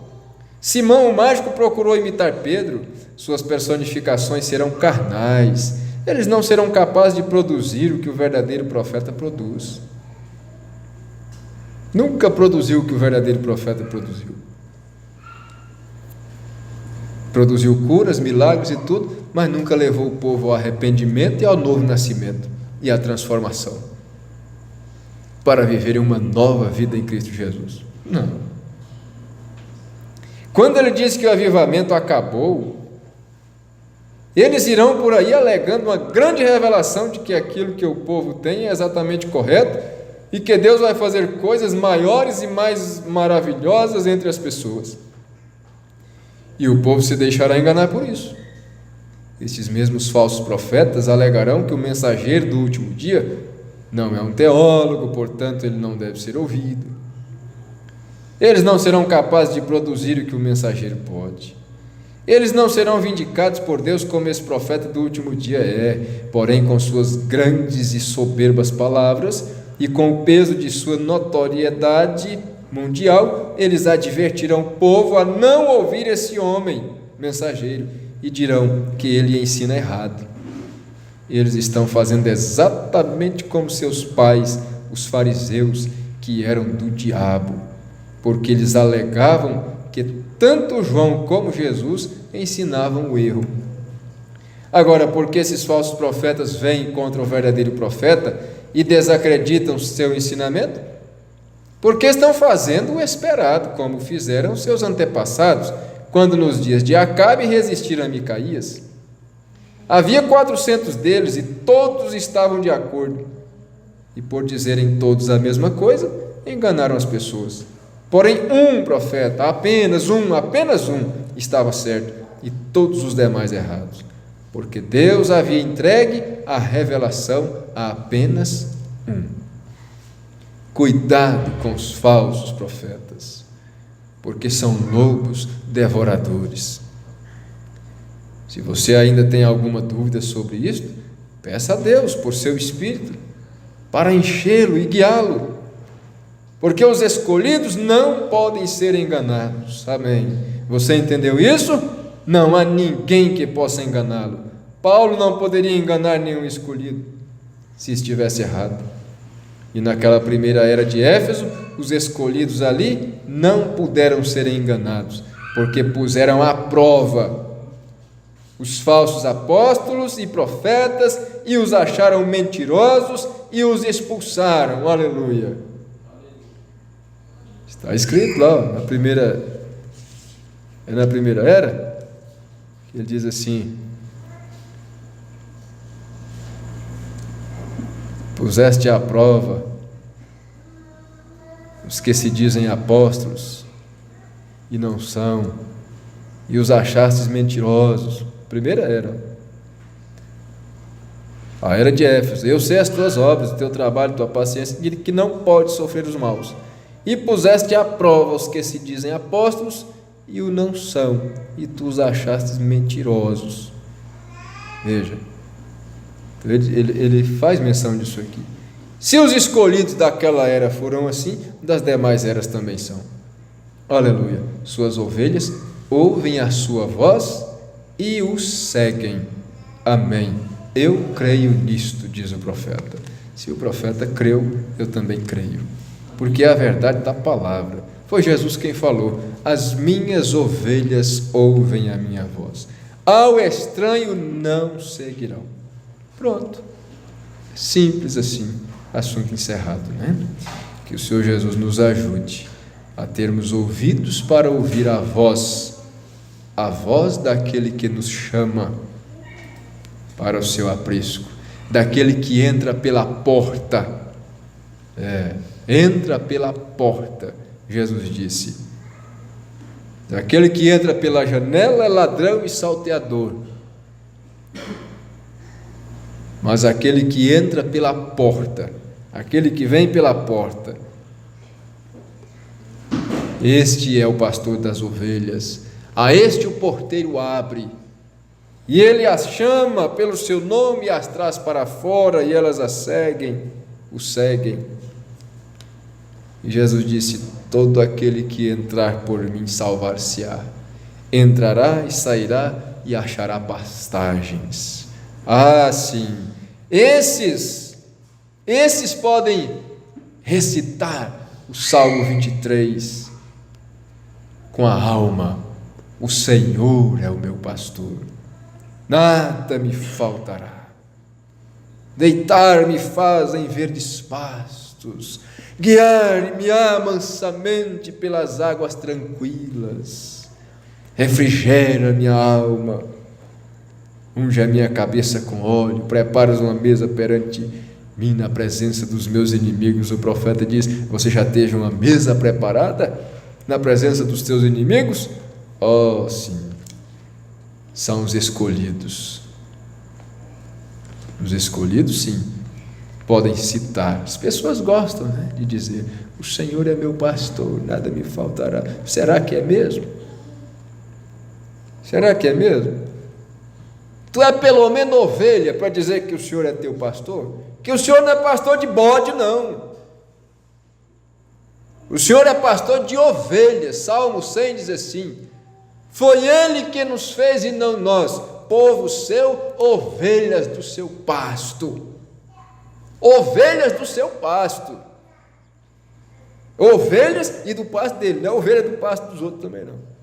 Simão o mágico procurou imitar Pedro. Suas personificações serão carnais. Eles não serão capazes de produzir o que o verdadeiro profeta produz. Nunca produziu o que o verdadeiro profeta produziu. Produziu curas, milagres e tudo, mas nunca levou o povo ao arrependimento e ao novo nascimento e à transformação, para viverem uma nova vida em Cristo Jesus. Não. Quando ele diz que o avivamento acabou, eles irão por aí alegando uma grande revelação de que aquilo que o povo tem é exatamente correto e que Deus vai fazer coisas maiores e mais maravilhosas entre as pessoas. E o povo se deixará enganar por isso. Estes mesmos falsos profetas alegarão que o mensageiro do último dia não é um teólogo, portanto ele não deve ser ouvido. Eles não serão capazes de produzir o que o mensageiro pode. Eles não serão vindicados por Deus como esse profeta do último dia é, porém com suas grandes e soberbas palavras e com o peso de sua notoriedade mundial, eles advertirão o povo a não ouvir esse homem mensageiro e dirão que ele ensina errado. Eles estão fazendo exatamente como seus pais, os fariseus, que eram do diabo, porque eles alegavam que tanto João como Jesus ensinavam o erro. Agora, porque esses falsos profetas vêm contra o verdadeiro profeta e desacreditam seu ensinamento? Porque estão fazendo o esperado, como fizeram seus antepassados, quando nos dias de Acabe resistiram a Micaías. Havia 400 deles e todos estavam de acordo, e por dizerem todos a mesma coisa, enganaram as pessoas. Porém um profeta, apenas um, estava certo, e todos os demais errados, porque Deus havia entregue a revelação a apenas um. Cuidado com os falsos profetas, porque são lobos devoradores. Se você ainda tem alguma dúvida sobre isto, peça a Deus por seu Espírito, para enchê-lo e guiá-lo, porque os escolhidos não podem ser enganados. Amém? Você entendeu isso? Não há ninguém que possa enganá-lo. Paulo não poderia enganar nenhum escolhido, se estivesse errado. E naquela primeira era de Éfeso, os escolhidos ali não puderam ser enganados, porque puseram à prova os falsos apóstolos e profetas e os acharam mentirosos e os expulsaram. Aleluia! Está escrito lá, na primeira era, que ele diz assim: puseste à prova os que se dizem apóstolos e não são, e os achastes mentirosos. Primeira era, a era de Éfeso. Eu sei as tuas obras, o teu trabalho, a tua paciência, de que não pode sofrer os maus. E puseste à prova os que se dizem apóstolos e o não são, e tu os achastes mentirosos. Veja, ele faz menção disso aqui. Se os escolhidos daquela era foram assim, das demais eras também são. Aleluia! Suas ovelhas ouvem a sua voz e os seguem. Amém. Eu creio nisto, diz o profeta. Se o profeta creu, eu também creio, porque é a verdade da palavra. Foi Jesus quem falou: as minhas ovelhas ouvem a minha voz, ao estranho não seguirão. Pronto, simples assim, assunto encerrado, né? Que o Senhor Jesus nos ajude a termos ouvidos para ouvir a voz daquele que nos chama para o seu aprisco, daquele que entra pela porta. Entra pela porta, Jesus disse. Aquele que entra pela janela é ladrão e salteador, mas aquele que entra pela porta, aquele que vem pela porta, este é o pastor das ovelhas. A este o porteiro abre, e ele as chama pelo seu nome e as traz para fora, e elas o seguem. E Jesus disse: todo aquele que entrar por mim salvar-se-á, entrará e sairá e achará pastagens. Ah, sim, esses podem recitar o Salmo 23 com a alma: o Senhor é o meu pastor, nada me faltará. Deitar-me faz em verdes pastos, guiar-me-á mansamente pelas águas tranquilas. Refrigera minha alma, unge a minha cabeça com óleo, preparas uma mesa perante mim na presença dos meus inimigos. O profeta diz: você já teve uma mesa preparada na presença dos teus inimigos? Oh, sim, são os escolhidos. Os escolhidos, sim, podem citar. As pessoas gostam, né, de dizer: o Senhor é meu pastor, nada me faltará. Será que é mesmo? Será que é mesmo? Tu é pelo menos ovelha para dizer que o Senhor é teu pastor? Que o Senhor não é pastor de bode, não. O Senhor é pastor de ovelhas. Salmo 100 diz assim: foi Ele que nos fez e não nós, povo seu, ovelhas do seu pasto. Ovelhas do seu pasto. Ovelhas e do pasto dele, não é ovelha do pasto dos outros também não.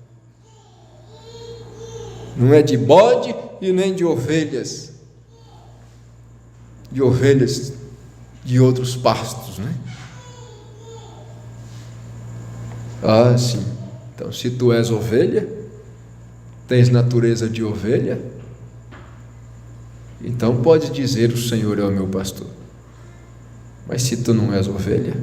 Não é de bode e nem de ovelhas de outros pastos, né? Ah, sim. Então, se tu és ovelha, tens natureza de ovelha, então pode dizer: o Senhor é o meu pastor. Mas se tu não és ovelha,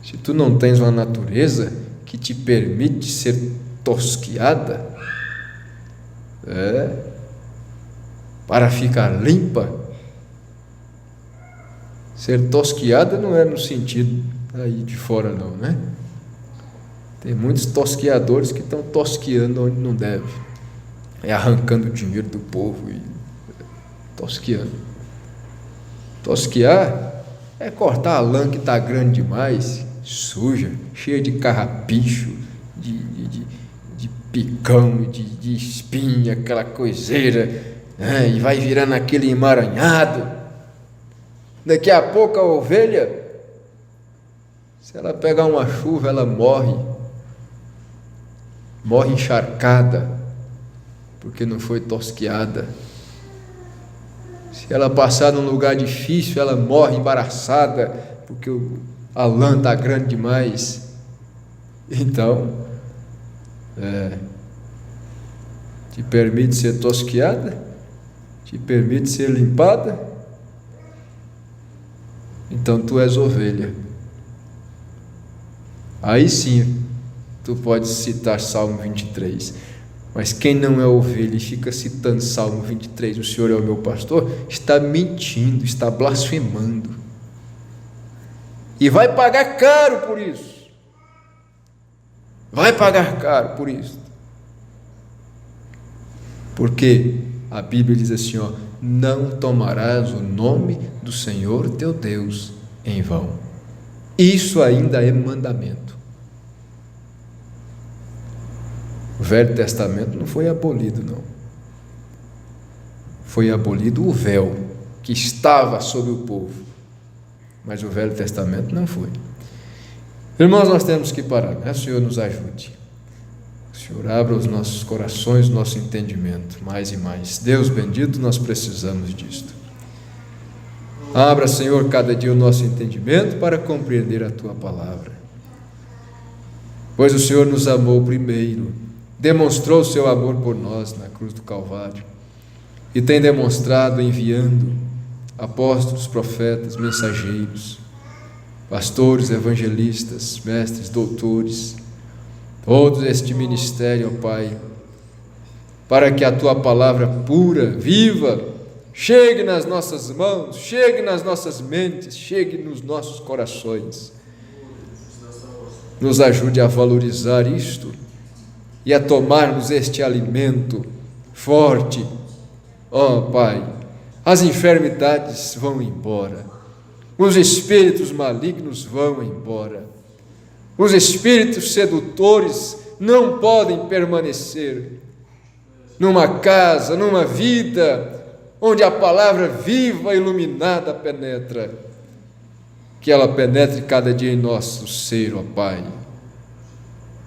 se tu não tens uma natureza que te permite ser tosquiada, para ficar limpa, ser tosquiada não é no sentido aí de fora não, né? Tem muitos tosquiadores que estão tosquiando onde não deve, arrancando o dinheiro do povo e tosquiando. Tosquiar é cortar a lã que está grande demais, suja, cheia de carrapicho, de picão, de espinha, aquela coiseira, e vai virando aquele emaranhado. Daqui a pouco a ovelha, se ela pegar uma chuva, ela morre encharcada, porque não foi tosquiada. Se ela passar num lugar difícil, ela morre embaraçada, porque a lã está grande demais. Então, te permite ser tosquiada, te permite ser limpada, então tu és ovelha. Aí sim tu pode citar Salmo 23, mas quem não é ovelha e fica citando Salmo 23, o Senhor é o meu pastor, está mentindo, está blasfemando, e vai pagar caro por isso. Vai pagar caro por isso. Porque a Bíblia diz assim, não tomarás o nome do Senhor teu Deus em vão. Isso ainda é mandamento. O Velho Testamento não foi abolido, não. Foi abolido o véu que estava sobre o povo, mas o Velho Testamento não foi. Irmãos, nós temos que parar, né? O Senhor nos ajude. O Senhor abra os nossos corações, nosso entendimento, mais e mais. Deus bendito, nós precisamos disto. Abra, Senhor, cada dia o nosso entendimento para compreender a Tua palavra. Pois o Senhor nos amou primeiro, demonstrou o seu amor por nós na cruz do Calvário e tem demonstrado enviando apóstolos, profetas, mensageiros, pastores, evangelistas, mestres, doutores, todo este ministério, ó Pai, para que a Tua palavra pura, viva, chegue nas nossas mãos, chegue nas nossas mentes, chegue nos nossos corações. Nos ajude a valorizar isto e a tomarmos este alimento forte. Ó Pai, as enfermidades vão embora, os espíritos malignos vão embora, os espíritos sedutores não podem permanecer numa casa, numa vida onde a palavra viva e iluminada penetra. Que ela penetre cada dia em nosso ser, ó Pai,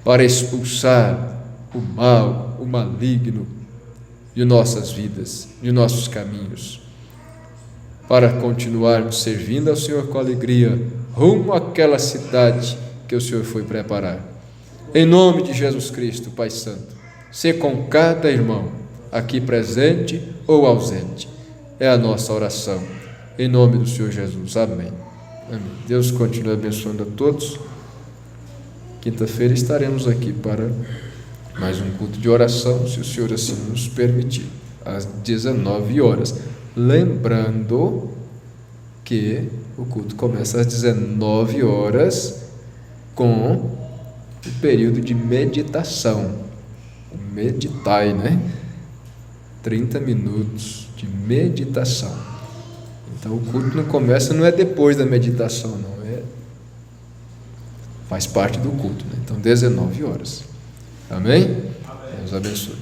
para expulsar o mal, o maligno de nossas vidas, de nossos caminhos, para continuarmos servindo ao Senhor com alegria, rumo àquela cidade que o Senhor foi preparar. Em nome de Jesus Cristo, Pai Santo, sê com cada irmão, aqui presente ou ausente, é a nossa oração. Em nome do Senhor Jesus. Amém. Amém. Deus continue abençoando a todos. Quinta-feira estaremos aqui para mais um culto de oração, se o Senhor assim nos permitir, às 19 horas. Lembrando que o culto começa às 19 horas com o período de meditação. Meditai, né? 30 minutos de meditação. Então o culto não começa, não é depois da meditação, não. Faz parte do culto, né? Então 19 horas. Amém? Deus abençoe.